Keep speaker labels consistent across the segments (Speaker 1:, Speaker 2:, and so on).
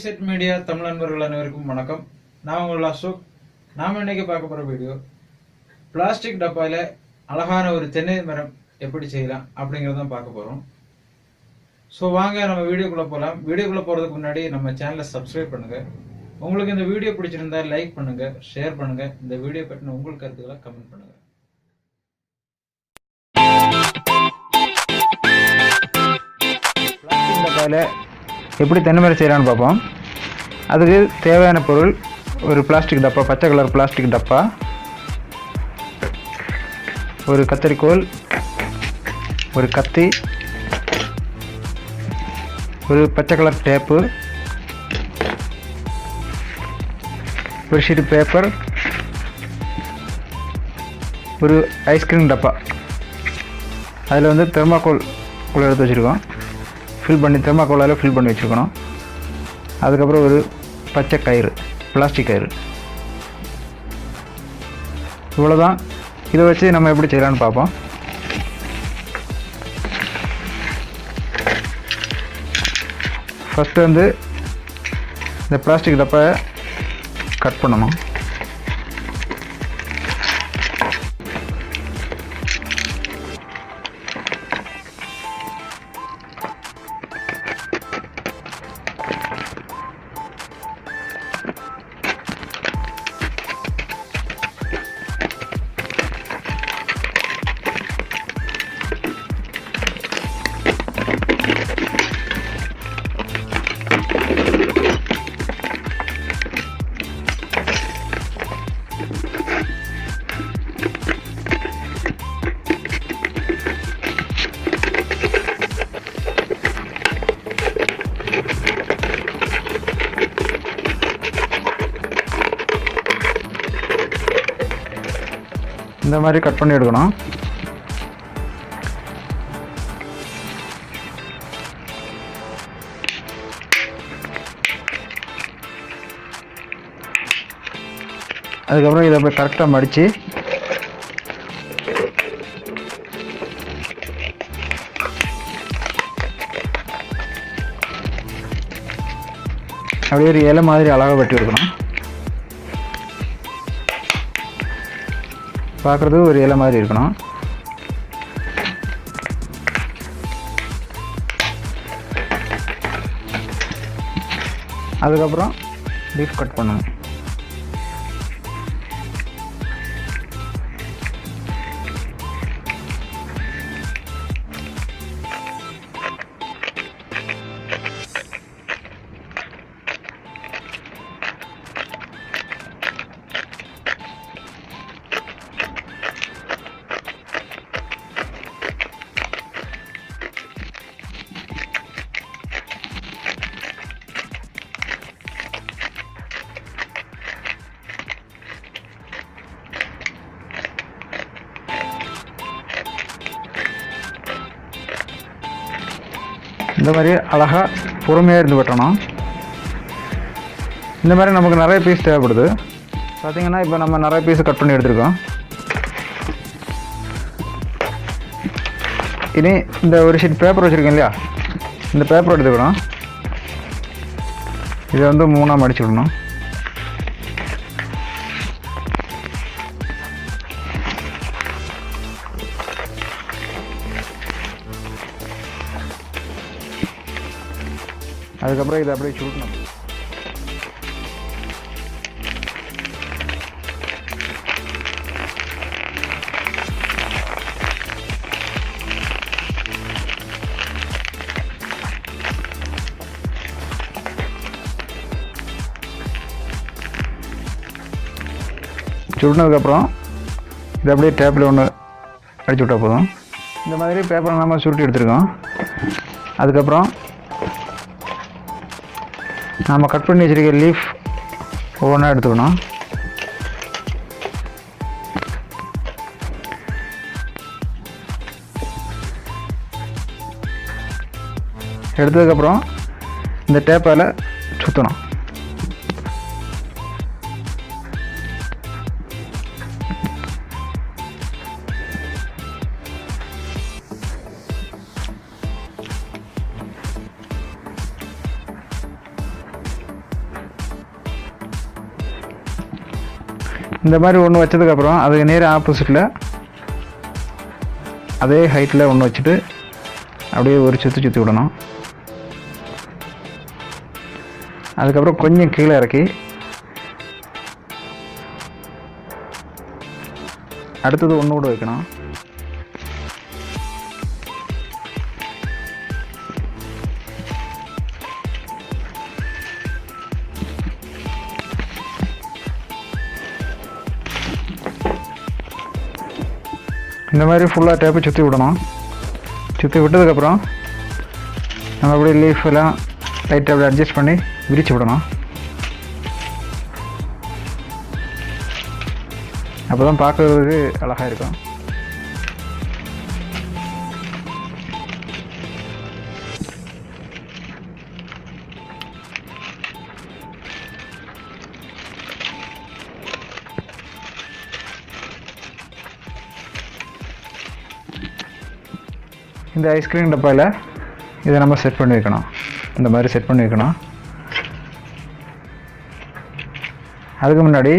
Speaker 1: Set media Tamil நண்பர்கள் அனைவருக்கும் வணக்கம். நான் உங்கள் அசோக். நாம இன்னைக்கு பார்க்க போற வீடியோ பிளாஸ்டிக் டப்பால அழகான ஒரு தென்னை மரம் எப்படி செய்யலாம் அப்படிங்கறத பார்க்க போறோம். ஸோ வாங்க நம்ம வீடியோக்குள்ள போகலாம். வீடியோக்குள்ள போறதுக்கு முன்னாடி நம்ம சேனலை சப்ஸ்கிரைப் பண்ணுங்க. உங்களுக்கு இந்த வீடியோ பிடிச்சிருந்தா லைக் பண்ணுங்க, ஷேர் பண்ணுங்க. இந்த வீடியோ பற்றின உங்கள் கருத்துக்களை கமெண்ட் பண்ணுங்க. பிளாஸ்டிக் டப்பால எப்படி தென்னை மரம் செய்யலான்னு பார்ப்போம். அதுக்கு தேவையான பொருள் ஒரு பிளாஸ்டிக் டப்பா, பச்சை கலர் பிளாஸ்டிக் டப்பா, ஒரு கத்தரிக்கோல், ஒரு கத்தி, ஒரு பச்சை கலர் டேப்பு, ஒரு ஷீட் பேப்பர், ஒரு ஐஸ்கிரீம் டப்பா. அதில் வந்து தெர்மாக்கோல் எடுத்து வச்சுருக்கோம். தெர்மாக்கோலால் ஃபில் பண்ணி வச்சுருக்கணும். அதுக்கப்புறம் ஒரு பச்சை கயிறு, பிளாஸ்டிக் கயிறு. இவ்வளோதான். இதை வச்சு நம்ம எப்படி செய்யலான்னு பார்ப்போம். ஃபஸ்ட்டு வந்து இந்த பிளாஸ்டிக் டப்பாவை கட் பண்ணணும். இந்த மாதிரி கட் பண்ணி எடுக்கணும். அதுக்கப்புறம் இதை அப்படியே கரெக்டாக மடித்து அப்படியே ஒரு இலை மாதிரி அழகாக வெட்டி எடுக்கணும். பார்க்குறது ஒரு இலை மாதிரி இருக்கணும். அதுக்கப்புறம் லீஃப் கட் பண்ணணும். இந்த மாதிரி அழகாக பொறுமையாக இருந்து வெட்டணும். இந்த மாதிரி நமக்கு நிறைய பீஸ் தேவைப்படுது. பார்த்திங்கன்னா இப்போ நம்ம நிறைய பீஸ் கட் பண்ணி எடுத்துருக்கோம். இனி இந்த ஒரு ஷீட் பேப்பர் வச்சுருக்கேன் இல்லையா, இந்த பேப்பர் எடுத்துக்கணும். இதை வந்து 3ஆக மடிச்சுக்கணும். அதுக்கப்புறம் இதை அப்படியே சுருட்டணும். சுருட்டினதுக்கப்புறம் இதை அப்படியே டேப்பில் ஒன்று அடிச்சு விட்டால் போதும். இந்த மாதிரி பேப்பரை நம்ம சுருட்டி எடுத்துருக்கோம். அதுக்கப்புறம் நம்ம கட் பண்ணி வச்சுருக்க லீஃப் ஒவ்வொன்றா எடுத்துக்கணும். எடுத்ததுக்கப்புறம் இந்த டேப்பால் சுற்றணும்.
Speaker 2: இந்த மாதிரி ஒன்று வச்சதுக்கப்புறம் அதுக்கு நேர ஆப்போசிட்டில் அதே ஹைட்டில் ஒன்று வச்சுட்டு அப்படியே ஒரு சுற்றி விடணும். அதுக்கப்புறம் கொஞ்சம் கீழே இறக்கி அடுத்தது ஒன்று கூட வைக்கணும். இந்த மாதிரி ஃபுல்லாக டேப்பை சுற்றி விடணும். சுற்றி விட்டதுக்கப்புறம் நம்ம அப்படியே லீஃப் எல்லாம் லைட்டாக அப்படி அட்ஜஸ்ட் பண்ணி விரித்து விடணும். அப்போ தான் பார்க்குறதுக்கு அழகாக இருக்கும். இந்த ஐஸ்கிரீம் டப்பாவில் இதை நம்ம செட் பண்ணி வைக்கணும். இந்த மாதிரி செட் பண்ணி வைக்கணும். அதுக்கு முன்னாடி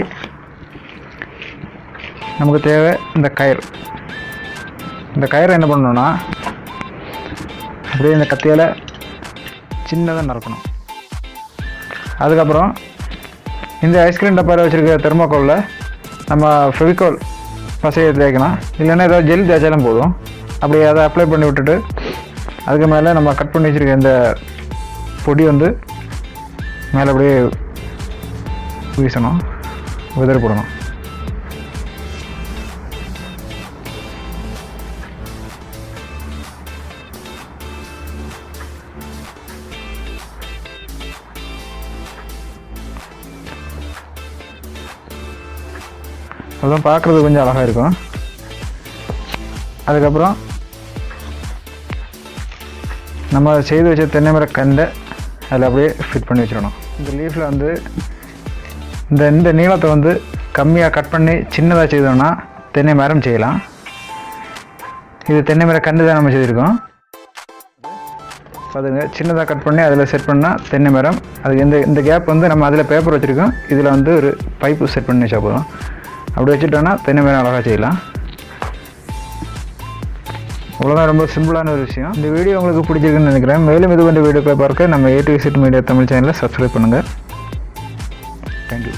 Speaker 2: நமக்கு தேவை இந்த கயிறு. இந்த கயிறை என்ன பண்ணணும்னா அப்படியே இந்த கத்தியால் சின்னதாக நறுக்கணும். அதுக்கப்புறம் இந்த ஐஸ்கிரீம் டப்பாவில் வச்சுருக்க தெர்மோகோலில் நம்ம ஃபெவிகால் பசையை தேய்க்கணும். இல்லைன்னா ஏதாவது ஜெல் தேய்ச்சாலும் போதும். அப்படியே அதை அப்ளை பண்ணி விட்டுட்டு அதுக்கு மேலே நம்ம கட் பண்ணி வச்சுருக்க இந்த பொடி வந்து மேலே அப்படியே வீசணும், விதறி போடணும். அதுதான் பார்க்குறது கொஞ்சம் அழகாக இருக்கும். அதுக்கப்புறம் நம்ம செய்து வச்ச தென்னை மர கண்டை அதில் அப்படியே ஃபிட் பண்ணி வச்சிடணும். இந்த லீஃபில் வந்து இந்த நீளத்தை வந்து கம்மியாக கட் பண்ணி சின்னதாக செய்தோம்னா தென்னை மரம் செய்யலாம். இது தென்னை மர கண்டு தான் நம்ம செய்திருக்கோம். அதுங்க சின்னதாக கட் பண்ணி அதில் செட் பண்ணால் தென்னை மரம். அதுக்கு இந்த கேப் வந்து நம்ம அதில் பேப்பர் வச்சுருக்கோம். இதில் வந்து ஒரு பைப்பு செட் பண்ணி வச்சா போதும். அப்படி வச்சுட்டோன்னா தென்னை மரம் அழகாக செய்யலாம். அவ்வளோதான், ரொம்ப சிம்பிளான ஒரு விஷயம். இந்த வீடியோ உங்களுக்கு பிடிச்சிருக்குன்னு நினைக்கிறேன். மேலும் இது போன்ற வீடியோக்களை பார்க்க நம்ம A to Z media Tamil சேனலை சப்ஸ்கிரைப் பண்ணுங்கள். தேங்க்யூ.